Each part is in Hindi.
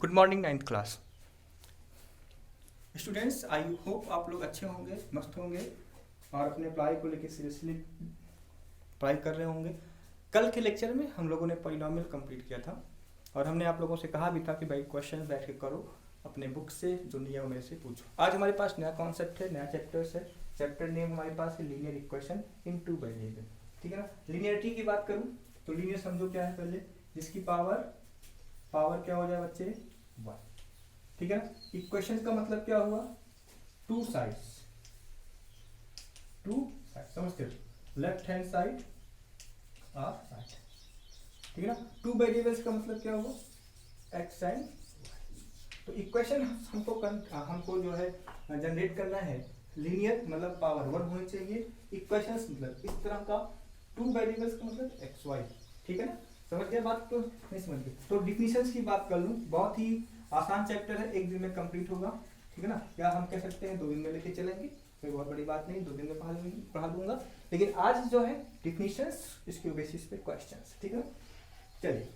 Good morning 9th class students. I hope आप लोग अच्छे होंगे, मस्त होंगे और अपने पढ़ाई को लेकर सीरियसली पढ़ाई कर रहे होंगे। कल के लेक्चर में हम लोगों ने पॉलिनोमियल कंप्लीट किया था और हमने आप लोगों से कहा भी था कि भाई क्वेश्चन बैठ के करो, अपने बुक से जो नियम मेरे से पूछो। आज हमारे पास नया कॉन्सेप्ट है, नया चैप्टर्स है। चैप्टर नेम हमारे पास है linear equation in two variable. ठीक है ना। लीनियरिटी की बात करूँ तो लीनियर समझो क्या है, पहले जिसकी पावर क्या हो जाए बच्चे, 1। ठीक है ना। इक्वेशन का मतलब क्या हुआ, टू साइड्स समझते हो, लेफ्ट हैंड साइड और राइट। ठीक है ना। टू वेरिएबल्स का मतलब क्या हुआ, एक्स एंड। तो इक्वेशन हमको जो है जनरेट करना है, लीनियर मतलब पावर 1 होनी चाहिए। इक्वेशंस मतलब इस तरह का, टू वेरिएबल्स का मतलब एक्स वाई। ठीक है ना। समझ गए बात तो नहीं समझ गए। तो डिफिनेशंस की बात कर लूँ, बहुत ही आसान चैप्टर है, एक दिन में कंप्लीट होगा। ठीक है ना। या हम कह सकते हैं 2 दिन में लेके चलेंगे, कोई बहुत बड़ी बात नहीं, 2 दिन में पढ़ा दूंगा। लेकिन आज जो है डिफिनेशंस, इसके बेसिस पे क्वेश्चंस। ठीक है। चलिए,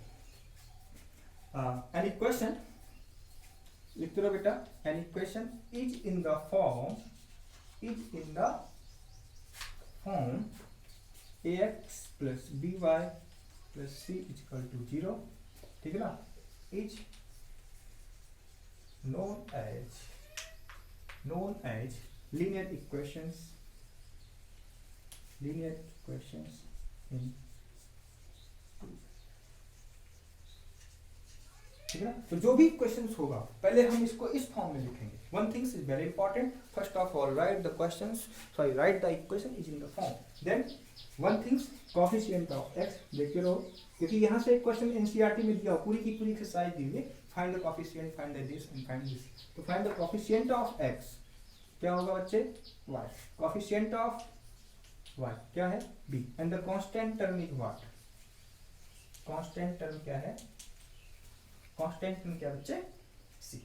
एन इक्वेशन लिखते रहो बेटा। An equation is in the form ax plus by plus c is equal to 0। ठीक है ना। Is known as linear equations in। ठीक है ना। तो जो भी क्वेश्चंस होगा पहले हम इसको इस फॉर्म में लिखेंगे। One things is very important, first of all write the questions, sorry write the equation is in the form. Then one things, coefficient of x देखते रहो, क्योंकि यहाँ से एक क्वेश्चन एनसीईआरटी में दिया, पूरी की पूरी एक्सरसाइज दी हुई, find the coefficient, find the this and find this. तो find the coefficient of x क्या होगा बच्चे, y। कोएफिशिएंट ऑफ y क्या है, b। And the constant term is what, constant term क्या है, कांस्टेंट टर्म क्या बच्चे, c।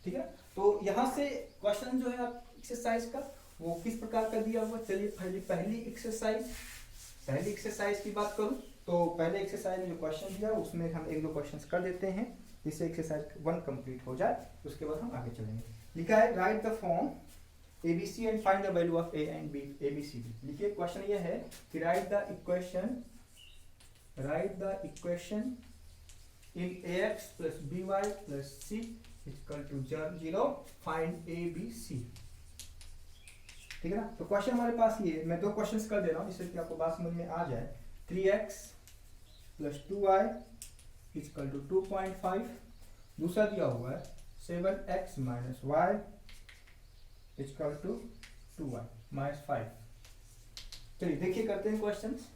ठीक है। तो यहाँ से क्वेश्चन जो है आप एक्सरसाइज का वो किस प्रकार का दिया हुआ। चलिए पहली एक्सरसाइज की बात करूं तो पहले एक्सरसाइज में जो क्वेश्चन दिया उसमें हम 1-2 क्वेश्चंस कर देते हैं, जिससे एक्सरसाइज 1 कंप्लीट हो जाए। उसके बाद हम आगे चलेंगे। लिखा है right the form ABC and find the value of A and B, ABCD। लिखिए क्वेश्चन ये है कि right the equation in ax plus by plus c is equal to 0, find a b c। ठीक है ना। तो क्वेश्चन हमारे पास ये, मैं 2 क्वेश्चंस कर दे रहा हूँ जिससे कि आपको बात समझ में आ जाए। 3x plus 2y is equal to 2.5। दूसरा दिया हुआ है 7x minus y is equal to 2y minus 5। चलिए देखिए करते हैं क्वेश्चंस।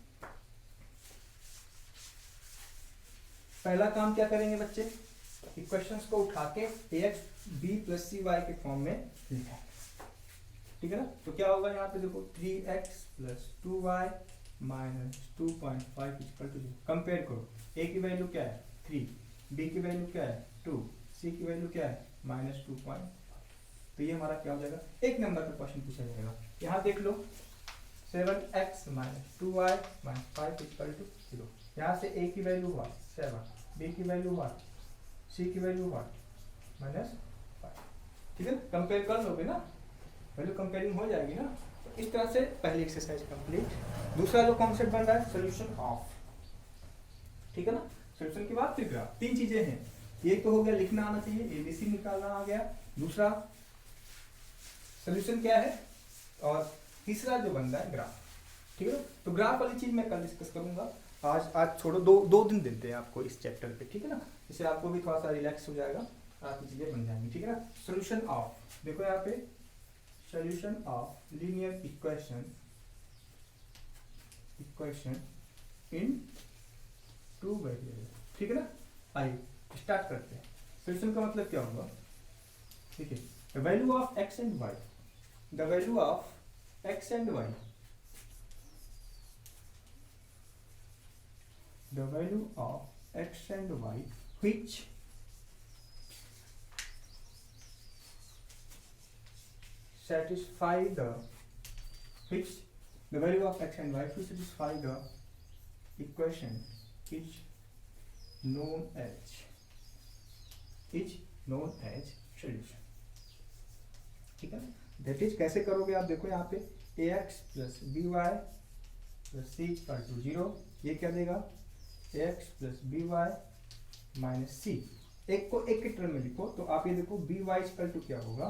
पहला काम क्या करेंगे बच्चे, इक्वेशंस को उठा के ax b plus cy के फॉर्म में लिखा है। ठीक है ना। तो क्या होगा यहाँ पे देखो, 3x plus 2y minus 2.5 equal to 0। Compare करो, a की वैल्यू क्या है 3, b की वैल्यू क्या है 2, c की वैल्यू क्या है -2.5। तो ये हमारा क्या हो जाएगा, 1 नंबर का क्वेश्चन पूछा जाएगा। यहाँ देख लो 7x minus 2y minus 5 equal to 0। यहाँ से a की वैल्यू हुआ 7, b की वैल्यू हुआ, c की वैल्यू हुआ -5। ठीक है। कंपेयर कर लोगे ना, वैल्यू कंपेयरिंग हो जाएगी ना। तो इस तरह से पहली एक्सरसाइज कंप्लीट। दूसरा जो कॉन्सेप्ट बन रहा है सोल्यूशन ऑफ। ठीक है ना। सोल्यूशन के बाद फिर ग्राफ, 3 चीजें हैं। एक तो हो गया लिखना आना चाहिए, एबीसी निकालना आ गया, दूसरा सोल्यूशन क्या है, और तीसरा जो बन रहा है ग्राफ। ठीक है ना। तो ग्राफ वाली चीज मैं कल डिस्कस करूंगा। आज छोड़ो, 2 दिन देते हैं आपको इस चैप्टर पे। ठीक है ना। इससे आपको भी थोड़ा सा रिलैक्स हो जाएगा, आपकी चीजें बन जाएंगी। ठीक है ना। सोल्यूशन ऑफ देखो यहाँ पे, solution of linear equation in 2 variable. ठीक है ना। आइए स्टार्ट करते हैं। सोल्यूशन का मतलब क्या होगा, ठीक है, the value of x and y, the value of x and y, the value of x and y which satisfy the value of x and y which satisfy the equation is known as known as solution. ठीक है, दैट इज कैसे करोगे आप देखो यहाँ पे ax plus b y plus c equal to 0, ये क्या देगा ax plus b y minus c. एक को एक के टर्म में लिखो तो आप ये देखो बी वाई इक्वल टू क्या होगा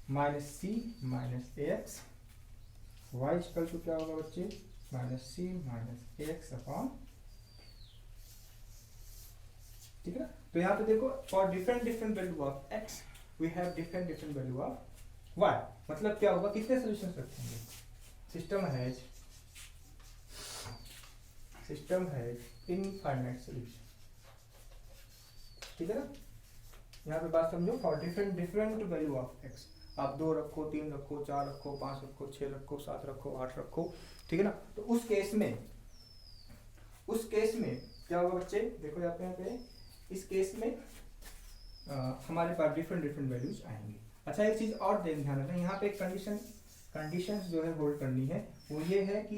minus c minus x, y equal to क्या होगा बच्चे minus c minus x upon. ठीक है, तो यहाँ पे देखो for different different value of x we have different different value of y। मतलब क्या होगा, कितने सोल्यूशन रखेंगे, सिस्टम हैज इनफाइनाइट सोल्यूशन। ठीक है ना, यहाँ पे बात समझो for different different value of x। आप 2 रखो, 3 रखो, 4 रखो, 5 रखो, 6 रखो, 7 रखो, 8 रखो। ठीक है ना, तो उस केस में क्या होगा बच्चे, देखो यहाँ पे इस केस में हमारे पास डिफरेंट डिफरेंट वैल्यूज आएंगे। अच्छा, एक चीज और ध्यान रखना, यहाँ पे कंडीशन जो है होल्ड करनी है, वो ये है कि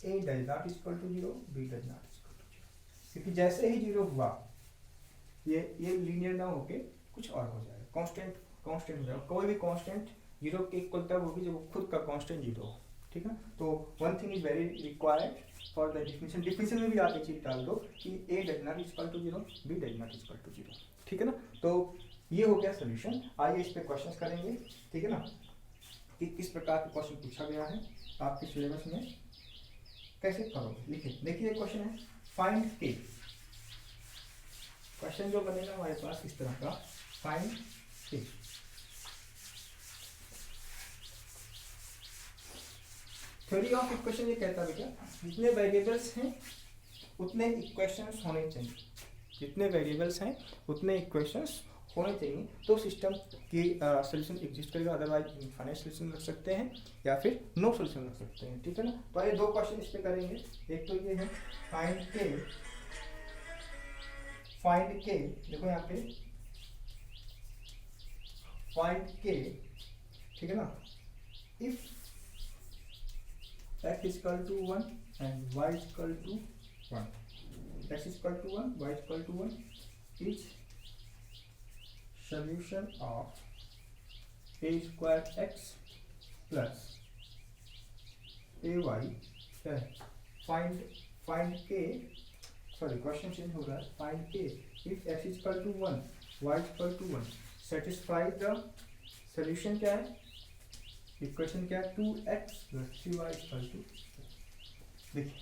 a does not equal to 0, b does not equal to 0। क्योंकि जैसे ही 0 हुआ ये लीनियर ना होके कुछ और हो जाएगा, कांस्टेंट हो जाएगा। कोई भी कांस्टेंट 0 के इक्वल तब होगी जब वो खुद का कांस्टेंट 0 हो। ठीक है, तो one thing is very required for the definition में भी आप एक चीज डाल दो कि a does not equal to 0, b does not equal to 0। ठीक है ना, तो ये हो गया सोल्यूशन। आइए इस पे क्वेश्चंस करेंगे। ठीक है ना, कि किस प्रकार के क्वेश्चन पूछा गया है आपके सिलेबस में, कैसे करोगे। लिखिए, देखिए क्वेश्चन है फाइंड k। क्वेश्चन जो बनेगा हमारे पास इस तरह का, find k। Theory of equation ये कहता है क्या, जितने वेरिएबल्स हैं उतने इक्वेशंस होने चाहिए, जितने वेरिएबल्स हैं उतने इक्वेशंस होने चाहिए, तो सिस्टम की सोल्यूशन एग्जिस्ट करेगा। अदरवाइज इनफाइनाइट सोल्यूशन रख सकते हैं या फिर नो सोल्यूशन रख सकते हैं। ठीक है ना, तो ये 2 क्वेश्चन इस पे करेंगे। एक तो ये है फाइंड के, देखो यहाँ पे फाइंड के। ठीक है ना, if x is equal to 1 and y is equal to 1, x is equal to 1, y is equal to 1 is solution of a square x plus ay है। find k, sorry question change हो रहा है, find k if x is equal to 1, y is equal to 1 satisfy the solution क्या है, इक्वेशन क्या है 2x plus 3y equal to. देखिए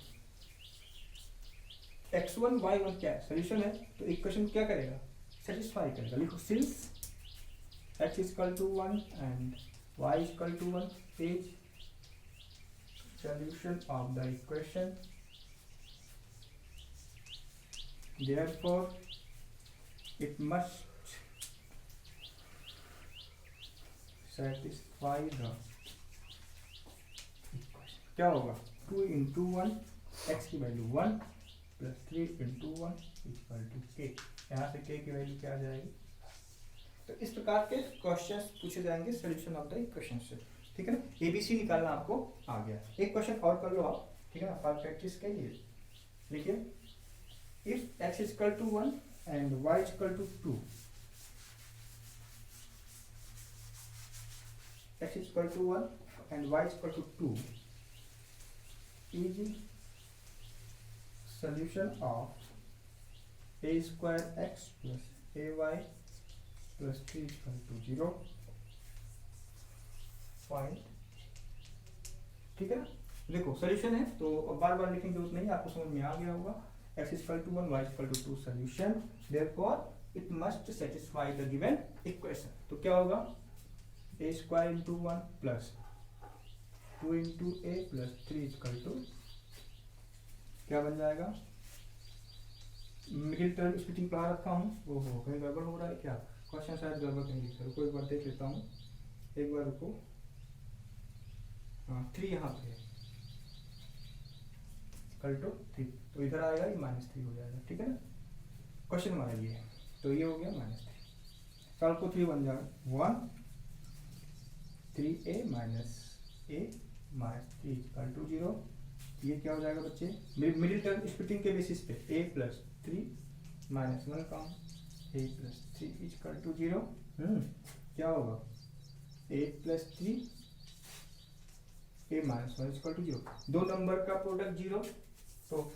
x1 y1 क्या है, सोल्यूशन है, तो इक्वेशन क्या करेगा, सेटिस्फाई करेगा। लिखो since x equal to 1 and y equal to 1 is solution of the equation, therefore it must satisfy the. क्या होगा 2 इंटू 1, एक्स की वैल्यू 1 plus 3 into 1 equal to k. यहाँ से के की वैल्यू क्या आ जाएगी। तो इस प्रकार के क्वेश्चंस पूछे जाएंगे सोल्यूशन ऑफ द इक्वेशन से। ठीक है ना, एबीसी निकालना आपको आ गया। एक क्वेश्चन और कर लो आप, ठीक है ना, फॉर प्रैक्टिस के लिए। लिखिए if x is equal to 1 and y is equal to 2, x is equal to 1 and y is equal to 2 is solution of a square x plus ay plus 3 is equal to 0 find। ठीक है ना, देखो सोल्यूशन है तो बार बार लिखने की जरूरत नहीं, आपको समझ में आ गया होगा। x is equal to 1, y is equal to 2 solution, therefore it must satisfy the given equation। तो क्या होगा a square into 1 plus 2 into a plus 3 equal to क्या बन जाएगा, मिडिल टर्म स्प्लिटिंग पढ़ा रखा हूँ, वो हो कहीं गड़बड़ हो रहा है क्या, क्वेश्चन शायद गड़बड़ कहीं लिखा, रुको एक बार देख लेता हूँ, एक बार रुको। हाँ 3 यहाँ पे है इक्वल टू 3, तो इधर आएगा ये -3 हो जाएगा। ठीक है ना, क्वेश्चन हमारा ये है, तो ये हो गया -3, सॉल्व को 3 बन जाएगा 1 3a minus a minus 3 equal to 0। ये क्या हो जाएगा बच्चे, मिडिल टर्म स्प्लिटिंग के बेसिस पे a प्लस 3 माइनस 1 का ए प्लस 3 इक्वल टू 0, क्या होगा 8 plus 3 a minus 1 equal to 0, दो नंबर का प्रोडक्ट 0, तो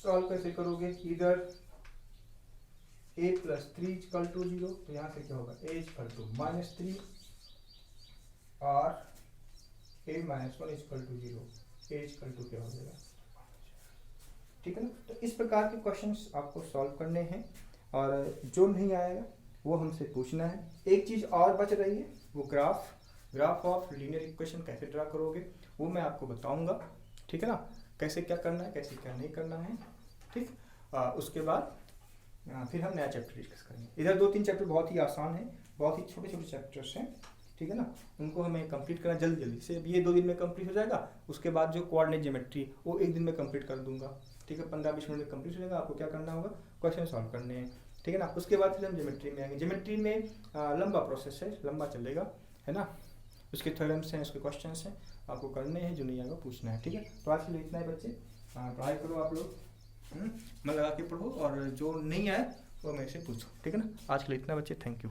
सॉल्व कैसे करोगे, इधर ए प्लस 3 इक्वल टू 0, तो यहाँ से क्या होगा ए इक्वल टू -3 और a minus 1 equal to 0, a equal to क्या हो जाएगा, ठीक है ना। तो इस प्रकार के क्वेश्चंस आपको सॉल्व करने हैं और जो नहीं आएगा वो हमसे पूछना है। एक चीज़ और बच रही है, वो ग्राफ ऑफ लीनियर इक्वेशन कैसे ड्रा करोगे वो मैं आपको बताऊंगा, ठीक है ना, कैसे क्या करना है कैसे क्या नहीं करना है, ठीक। उसके बाद फिर हम नया चैप्टर डिस्कस करेंगे। इधर 2-3 चैप्टर बहुत ही आसान है, बहुत ही छोटे छोटे चैप्टर्स हैं, ठीक है ना, उनको हमें कंप्लीट करना जल्दी से, ये 2 दिन में कंप्लीट हो जाएगा। उसके बाद जो कोऑर्डिनेट ज्योमेट्री वो 1 दिन में कंप्लीट कर दूंगा, ठीक है, 15-20 मिनट में कंप्लीट हो जाएगा। आपको क्या करना होगा, क्वेश्चन सॉल्व करने हैं, ठीक है ना। उसके बाद फिर हम ज्योमेट्री में आएंगे। ज्योमेट्री में लंबा प्रोसेस है, लंबा चलेगा, है ना, उसके थ्योरम्स हैं, उसके क्वेश्चंस हैं, आपको करने हैं, जो नहीं आएगा पूछना है, ठीक है। तो आज के लिए इतना है बच्चे, पढ़ाई करो आप लोग, मन लगा के पढ़ो, और जो नहीं आए वो मेरे से पूछो, ठीक है ना। आज के लिए इतना बच्चे, थैंक यू।